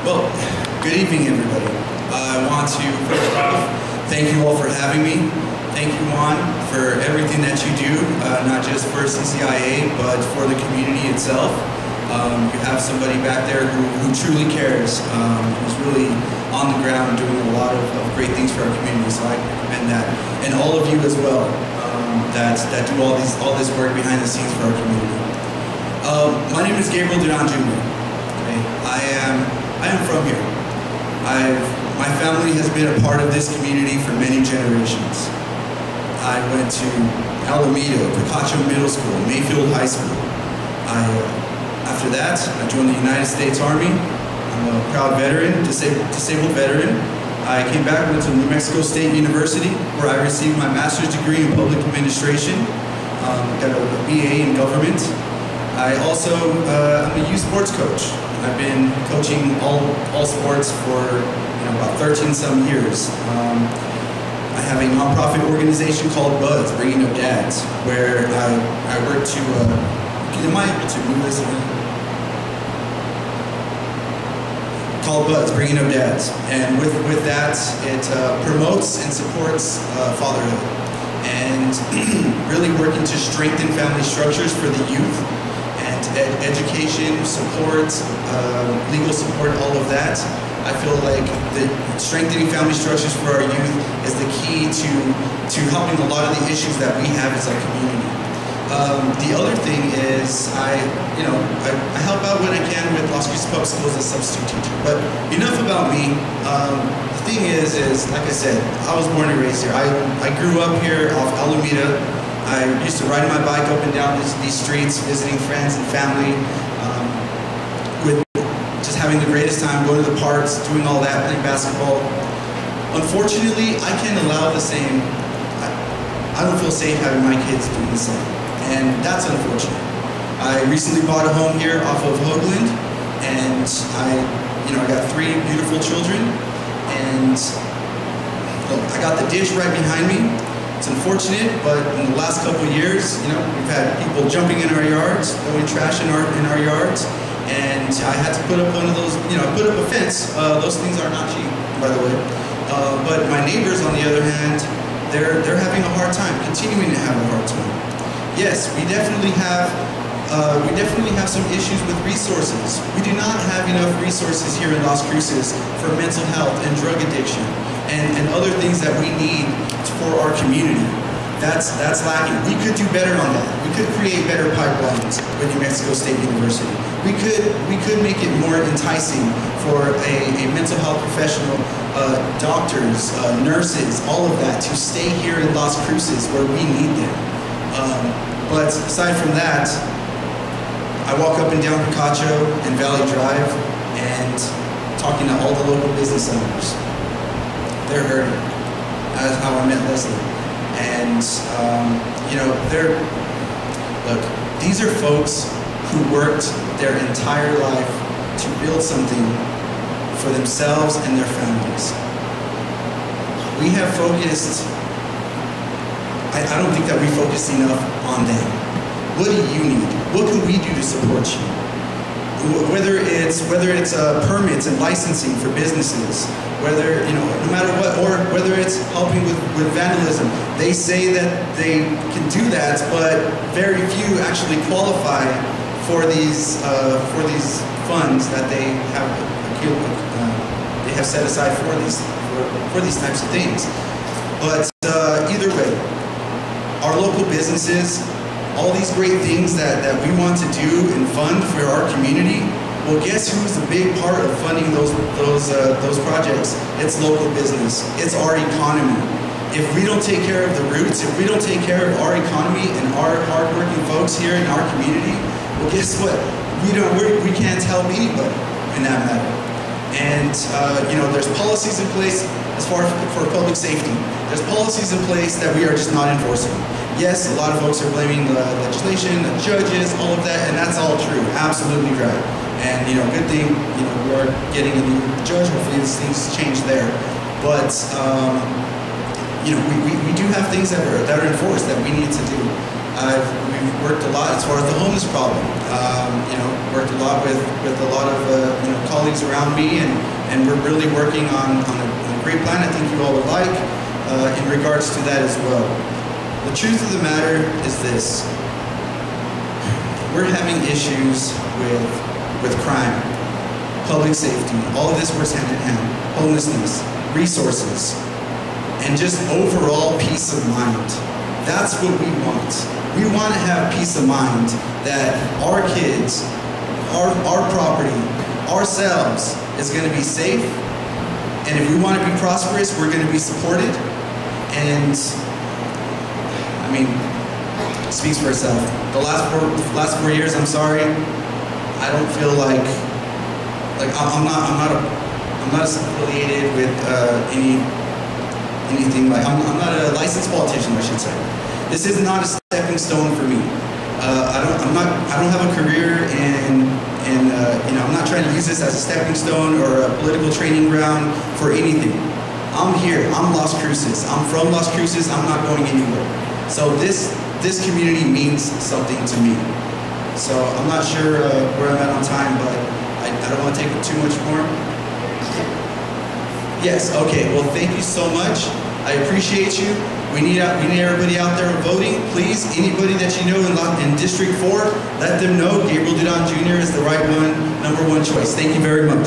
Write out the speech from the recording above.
Well, good evening, everybody. I want to first off thank you all for having me. Thank you, Juan, for everything that you do, not just for CCIA, but for the community itself. You have somebody back there who truly cares, who's really on the ground doing a lot of great things for our community, so I commend that. And all of you as well, that do all this work behind the scenes for our community. My name is Gabriel Duran Jr. Okay? I am from here. My family has been a part of this community for many generations. I went to Alameda, Picacho Middle School, Mayfield High School. After that, I joined the United States Army. I'm a proud veteran, disabled veteran. I came back, went to New Mexico State University, where I received my master's degree in public administration. Got a BA in government. I also I'm a youth sports coach. I've been coaching all sports for about 13 some years. I have a nonprofit organization called Buzz, Bringing Up Dads, where I work to. Am I able to move this around? Called Buzz, Bringing Up Dads, and with that, it promotes and supports fatherhood, and really working to strengthen family structures for the youth. Education, support, legal support, all of that. I feel like strengthening family structures for our youth is the key to helping a lot of the issues that we have as a community. The other thing is I help out when I can with Las Cruces Public Schools as a substitute teacher. But enough about me. The thing is like I said, I was born and raised here. I grew up here off Alameda. I used to ride my bike up and down these streets, visiting friends and family, with just having the greatest time, going to the parks, doing all that, playing basketball. Unfortunately, I can't allow the same. I don't feel safe having my kids doing the same, and that's unfortunate. I recently bought a home here off of Hoagland, and I got 3 beautiful children, and look, I got the ditch right behind me. It's unfortunate, but in the last couple of years, we've had people jumping in our yards, throwing trash in our yards, and I had to put up one of those, put up a fence. Those things are not cheap, by the way. But my neighbors, on the other hand, they're having a hard time, continuing to have a hard time. Yes, we definitely have some issues with resources. We do not have enough resources here in Las Cruces for mental health and drug addiction and other things that we need for our community. That's lacking. We could do better on that. We could create better pipelines with New Mexico State University. We could make it more enticing for a mental health professional, doctors, nurses, all of that to stay here in Las Cruces where we need them. But aside from that, I walk up and down Picacho and Valley Drive and talking to all the local business owners. They're hurting. That's how I met Leslie. And, look, these are folks who worked their entire life to build something for themselves and their families. We have focused, I don't think that we focus enough on them. What do you need? What can we do to support you? Whether it's permits and licensing for businesses, whether no matter what, or whether it's helping with vandalism. They say that they can do that, but very few actually qualify for these funds that they have set aside for these types of things. But either way, our local businesses, all these great things that we want to do and fund for our community, well, guess who's a big part of funding those projects? It's local business. It's our economy. If we don't take care of the roots, if we don't take care of our economy and our hardworking folks here in our community, well, guess what? We can't help anybody in that matter. And there's policies in place as far for public safety. There's policies in place that we are just not enforcing. Yes, a lot of folks are blaming the legislation, the judges, all of that, and that's all true, absolutely right. And good thing, we are getting a new judge. Hopefully, things change there. But we do have things that are enforced that we need to do. We've worked a lot as far as the homeless problem. Worked a lot with a lot of colleagues colleagues around me, and we're really working on a great plan I think you all would like in regards to that as well. The truth of the matter is this. We're having issues with crime, public safety, all of this works hand in hand, homelessness, resources, and just overall peace of mind. That's what we want. We want to have peace of mind that our kids, our property, ourselves is going to be safe, and if we want to be prosperous, we're going to be supported. And I mean, it speaks for itself. The last 4 years, I'm sorry, I don't feel like I'm not affiliated with anything like I'm not a licensed politician, I should say. This is not a stepping stone for me. I don't have a career in you know, I'm not trying to use this as a stepping stone or a political training ground for anything. I'm here. I'm Las Cruces. I'm from Las Cruces. I'm not going anywhere. So this community means something to me. So I'm not sure where I'm at on time, but I don't want to take up too much more. Yes. Okay. Well, thank you so much. I appreciate you. We need everybody out there voting. Please, anybody that you know in District 4, let them know Gabriel Duran Jr. is the right one, #1 choice. Thank you very much.